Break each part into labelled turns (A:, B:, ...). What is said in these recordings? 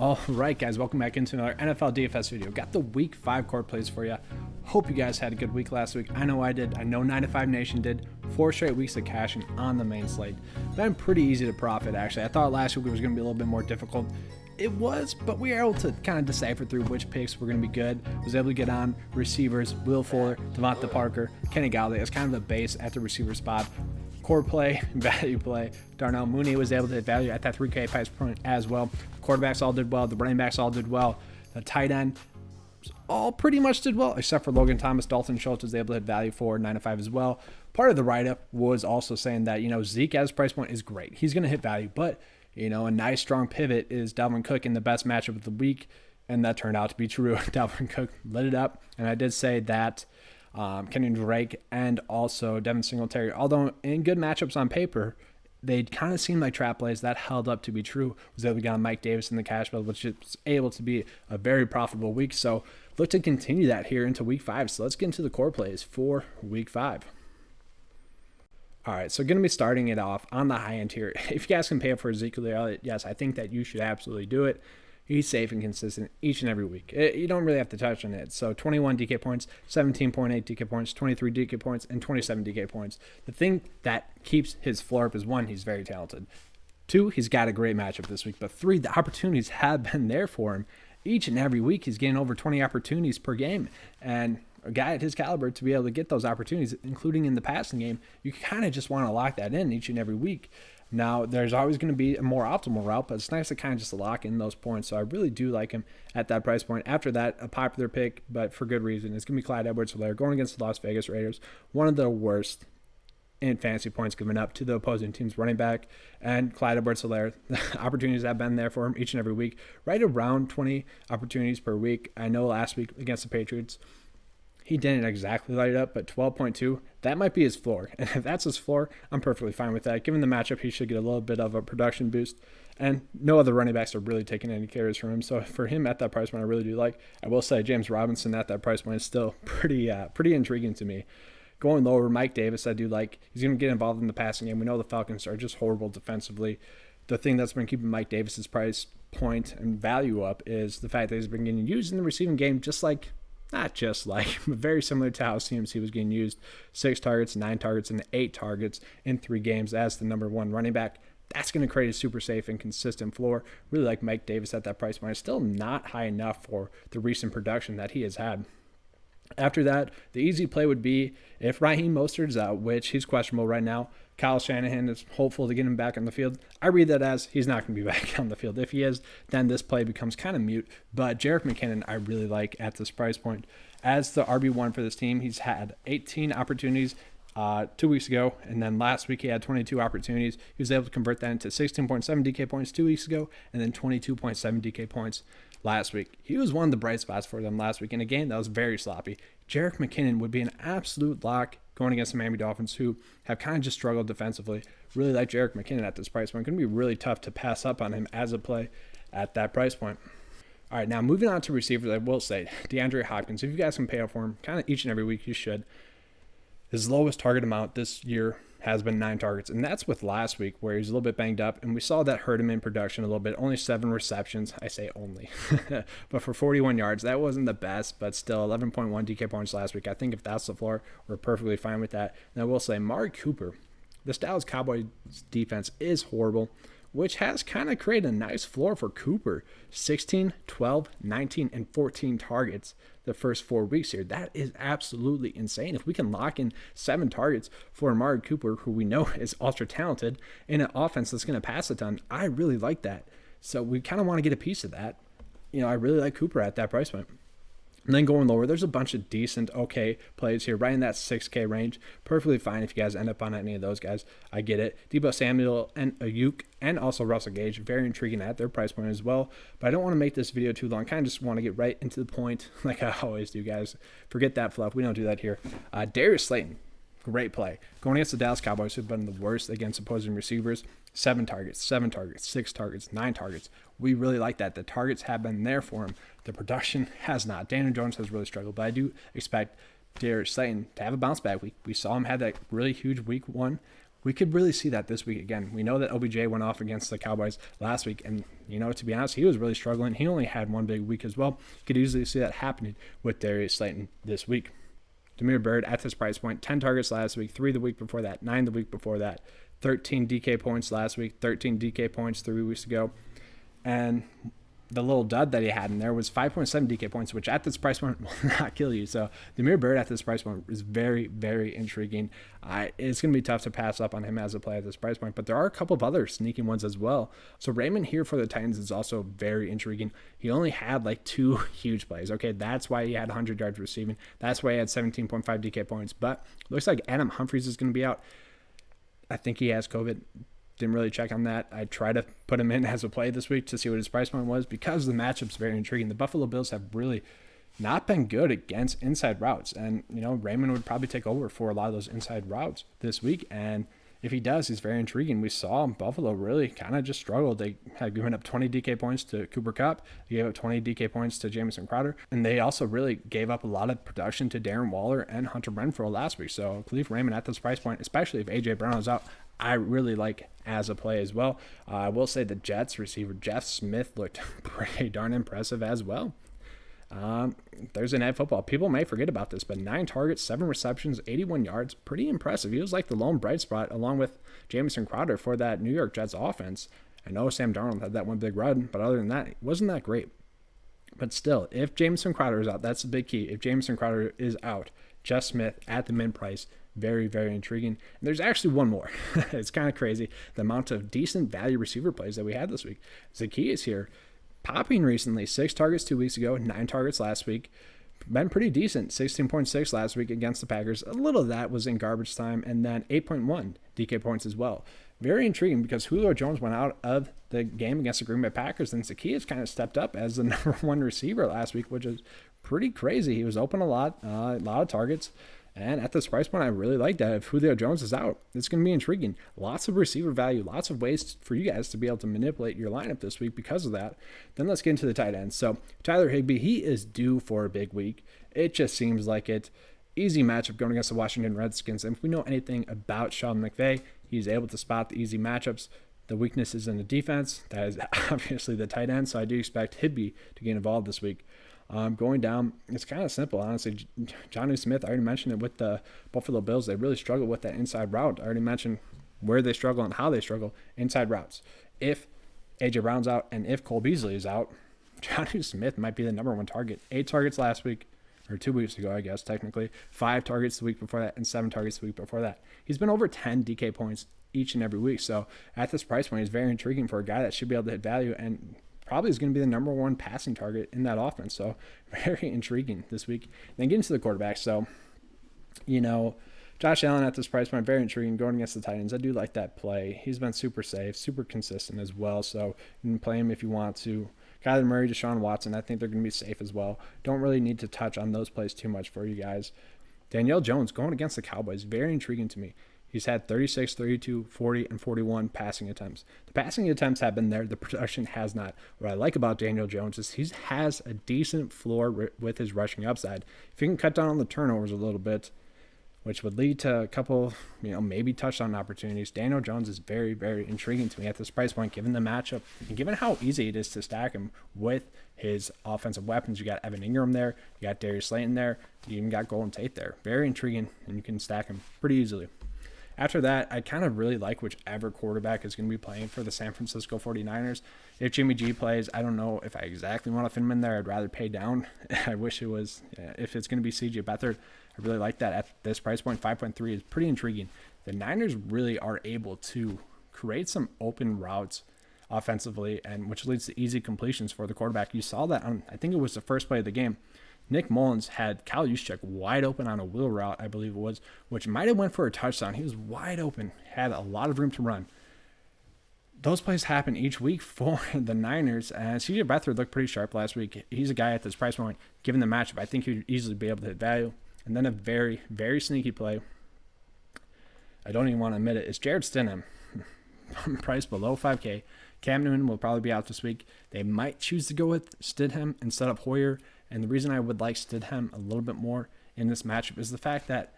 A: All right, guys, welcome back into another NFL DFS video. Got the week 5 core plays for you. Hope you guys had a good week last week. I know I did. I know 9 to 5 Nation did. 4 straight weeks of cashing on the main slate. Been pretty easy to profit, actually. I thought last week it was going to be a little bit more difficult. It was, but we were able to kind of decipher through which picks were going to be good. Was able to get on receivers, Will Fuller, Devonta Parker, Kenny Galladay. It's kind of the base at the receiver spot. Core play, value play. Darnell Mooney was able to hit value at that 3K price point as well. Quarterbacks all did well. The running backs all did well. The tight end all pretty much did well, except for Logan Thomas. Dalton Schultz was able to hit value for 9 to 5 as well. Part of the write-up was also saying that, Zeke at his price point is great. He's going to hit value, but, a nice strong pivot is Dalvin Cook in the best matchup of the week, and that turned out to be true. Dalvin Cook lit it up, and I did say that Kenyon Drake and also Devin Singletary, although in good matchups on paper, they kind of seemed like trap plays. That held up to be true. Was able to get on Mike Davis in the cash build, which is able to be a very profitable week. So look to continue that here into week 5. So let's get into the core plays for week 5. All right, so going to be starting it off on the high end here. If you guys can pay up for Ezekiel Elliott, yes, I think that you should absolutely do it. He's safe and consistent each and every week. You don't really have to touch on it. So 21 DK points, 17.8 DK points, 23 DK points, and 27 DK points. The thing that keeps his floor up is 1, he's very talented. 2, he's got a great matchup this week. But 3, the opportunities have been there for him. Each and every week, he's getting over 20 opportunities per game. And a guy at his caliber to be able to get those opportunities, including in the passing game, you kind of just want to lock that in each and every week. Now, there's always going to be a more optimal route, but it's nice to kind of just lock in those points. So I really do like him at that price point. After that, a popular pick, but for good reason. It's going to be Clyde Edwards-Helaire going against the Las Vegas Raiders. One of the worst in fantasy points given up to the opposing team's running back. And Clyde Edwards-Helaire, the opportunities have been there for him each and every week. Right around 20 opportunities per week. I know last week against the Patriots, he didn't exactly light it up, but 12.2, that might be his floor. And if that's his floor, I'm perfectly fine with that. Given the matchup, he should get a little bit of a production boost. And no other running backs are really taking any carries from him. So for him at that price point, I really do like. I will say James Robinson at that price point is still pretty intriguing to me. Going lower, Mike Davis, I do like. He's going to get involved in the passing game. We know the Falcons are just horrible defensively. The thing that's been keeping Mike Davis's price point and value up is the fact that he's been getting used in the receiving game not just like, but very similar to how CMC was getting used. 6 targets, 9 targets, and 8 targets in 3 games as the number 1 running back. That's going to create a super safe and consistent floor. Really like Mike Davis at that price point. It's still not high enough for the recent production that he has had. After that, the easy play would be if Raheem Mostert's out, which he's questionable right now. Kyle Shanahan is hopeful to get him back on the field. I read that as he's not going to be back on the field. If he is, then this play becomes kind of mute. But Jerick McKinnon, I really like at this price point. As the RB1 for this team, he's had 18 opportunities 2 weeks ago, and then last week he had 22 opportunities. He was able to convert that into 16.7 DK points 2 weeks ago, and then 22.7 DK points last week. He was one of the bright spots for them last week in a game that was very sloppy. Jerick McKinnon would be an absolute lock going against the Miami Dolphins, who have kind of just struggled defensively. Really like Jerick McKinnon at this price point. Going to be really tough to pass up on him as a play at that price point. All right, now moving on to receivers, I will say DeAndre Hopkins. If you guys can pay up for him, kind of each and every week, you should. His lowest target amount this year has been 9 targets, and that's with last week where he's a little bit banged up, and we saw that hurt him in production a little bit. Only 7 receptions. I say only. But for 41 yards, that wasn't the best, but still 11.1 DK points last week. I think if that's the floor, we're perfectly fine with that. And I will say Amari Cooper, the Dallas Cowboys defense is horrible, which has kind of created a nice floor for Cooper. 16, 12, 19, and 14 targets the first 4 weeks here. That is absolutely insane. If we can lock in 7 targets for Amari Cooper, who we know is ultra talented, in an offense that's going to pass a ton, I really like that. So we kind of want to get a piece of that. I really like Cooper at that price point. And then going lower, there's a bunch of decent, okay plays here, right in that 6K range. Perfectly fine if you guys end up on any of those guys. I get it. Deebo Samuel and Ayuk and also Russell Gage, very intriguing at their price point as well. But I don't want to make this video too long. Kind of just want to get right into the point like I always do, guys. Forget that fluff. We don't do that here. Darius Slayton, great play. Going against the Dallas Cowboys, who've been the worst against opposing receivers. 7 targets, 7 targets, 6 targets, 9 targets. We really like that. The targets have been there for him. The production has not. Daniel Jones has really struggled, but I do expect Darius Slayton to have a bounce back week. We saw him have that really huge week 1 We could really see that this week again. We know that OBJ went off against the Cowboys last week, and, to be honest, he was really struggling. He only had one big week as well. You could easily see that happening with Darius Slayton this week. Damiere Byrd at this price point, 10 targets last week, 3 the week before that, 9 the week before that, 13 DK points last week, 13 DK points 3 weeks ago. And the little dud that he had in there was 5.7 DK points, which at this price point will not kill you. So Damiere Byrd at this price point is very, very intriguing. It's going to be tough to pass up on him as a play at this price point, but there are a couple of other sneaky ones as well. So Raymond here for the Titans is also very intriguing. He only had like 2 huge plays. Okay, that's why he had 100 yards receiving. That's why he had 17.5 DK points. But looks like Adam Humphries is going to be out. I think he has COVID. Didn't really check on that. I tried to put him in as a play this week to see what his price point was because the matchup's very intriguing. The Buffalo Bills have really not been good against inside routes. And, Raymond would probably take over for a lot of those inside routes this week. And if he does, he's very intriguing. We saw Buffalo really kind of just struggled. They had given up 20 DK points to Cooper Kupp. They gave up 20 DK points to Jamison Crowder. And they also really gave up a lot of production to Darren Waller and Hunter Renfrow last week. So Khalif Raymond at this price point, especially if A.J. Brown is out, I really like as a play as well. I will say the Jets receiver Jeff Smith looked pretty darn impressive as well. Thursday Night Football. People may forget about this, but 9 targets, 7 receptions, 81 yards. Pretty impressive. He was like the lone bright spot along with Jamison Crowder for that New York Jets offense. I know Sam Darnold had that one big run, but other than that, it wasn't that great. But still, if Jamison Crowder is out, that's the big key. If Jamison Crowder is out, Jeff Smith at the mid price, very, very intriguing. And there's actually one more. It's kind of crazy, the amount of decent value receiver plays that we had this week. Zacchaeus here, popping recently, 6 targets 2 weeks ago, 9 targets last week. Been pretty decent, 16.6 last week against the Packers. A little of that was in garbage time, and then 8.1 DK points as well. Very intriguing because Julio Jones went out of the game against the Green Bay Packers, and Zacchaeus kind of stepped up as the number 1 receiver last week, which is pretty crazy. He was open a lot of targets. And at this price point, I really like that. If Julio Jones is out, it's going to be intriguing. Lots of receiver value, lots of ways for you guys to be able to manipulate your lineup this week because of that. Then let's get into the tight ends. So Tyler Higbee, he is due for a big week. It just seems like it. Easy matchup going against the Washington Redskins. And if we know anything about Sean McVay, he's able to spot the easy matchups. The weaknesses in the defense, that is obviously the tight end. So I do expect Higbee to get involved this week. Going down, it's kind of simple, honestly. Jonnu Smith, I already mentioned it with the Buffalo Bills. They really struggle with that inside route. I already mentioned where they struggle and how they struggle, inside routes. If A.J. Brown's out and if Cole Beasley is out, Jonnu Smith might be the number 1 target. 8 targets last week, or 2 weeks ago, I guess, technically. 5 targets the week before that and 7 targets the week before that. He's been over 10 DK points each and every week. So at this price point, he's very intriguing for a guy that should be able to hit value and probably is going to be the number 1 passing target in that offense. So very intriguing this week. Then getting to the quarterback. So, Josh Allen at this price point, very intriguing going against the Titans. I do like that play. He's been super safe, super consistent as well. So you can play him if you want to. Kyler Murray, Deshaun Watson, I think they're going to be safe as well. Don't really need to touch on those plays too much for you guys. Danielle Jones going against the Cowboys, very intriguing to me. He's had 36, 32, 40, and 41 passing attempts. The passing attempts have been there. The production has not. What I like about Daniel Jones is he has a decent floor with his rushing upside. If he can cut down on the turnovers a little bit, which would lead to a couple, maybe touchdown opportunities, Daniel Jones is very, very intriguing to me at this price point, given the matchup and given how easy it is to stack him with his offensive weapons. You got Evan Ingram there. You got Darius Slayton there. You even got Golden Tate there. Very intriguing, and you can stack him pretty easily. After that, I kind of really like whichever quarterback is going to be playing for the San Francisco 49ers. If Jimmy G plays, I don't know if I exactly want to fit him in there. I'd rather pay down. I wish it was. If it's going to be C.J. Beathard, I really like that at this price point. 5.3 is pretty intriguing. The Niners really are able to create some open routes offensively, and which leads to easy completions for the quarterback. You saw that on, I think it was the first play of the game. Nick Mullins had Kyle Juszczyk wide open on a wheel route, I believe it was, which might have went for a touchdown. He was wide open, had a lot of room to run. Those plays happen each week for the Niners, and C.J. Beathard looked pretty sharp last week. He's a guy at this price point, given the matchup, I think he'd easily be able to hit value. And then a very, very sneaky play, I don't even want to admit it, is Jared Stidham, price below 5K. Cam Newton will probably be out this week. They might choose to go with Stidham instead of Hoyer. And the reason I would like Stidham a little bit more in this matchup is the fact that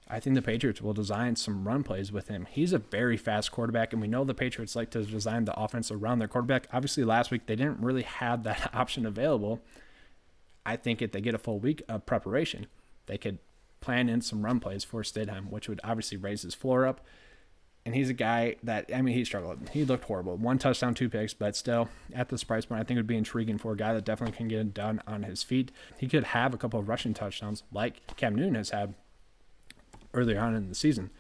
A: I think the Patriots will design some run plays with him. He's a very fast quarterback, and we know the Patriots like to design the offense around their quarterback. Obviously, last week they didn't really have that option available. I think if they get a full week of preparation, they could plan in some run plays for Stidham, which would obviously raise his floor up. And he's a guy that, I mean, he struggled. He looked horrible. 1 touchdown, 2 picks, but still, at this price point, I think it would be intriguing for a guy that definitely can get it done on his feet. He could have a couple of rushing touchdowns like Cam Newton has had earlier on in the season.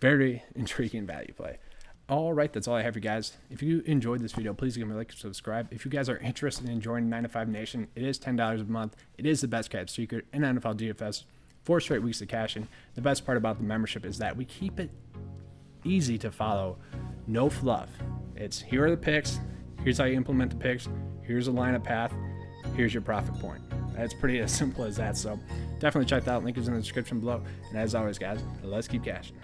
A: Very intriguing value play. All right, that's all I have for you guys. If you enjoyed this video, please give me a like and subscribe. If you guys are interested in joining 9 to 5 Nation, it is $10 a month. It is the best kept secret in NFL DFS. 4 straight weeks of cashing. The best part about the membership is that we keep it easy to follow. No fluff. It's here are the picks. Here's how you implement the picks. Here's a lineup path. Here's your profit point. That's pretty as simple as that. So definitely check that out. Link is in the description below. And as always, guys, let's keep cashing.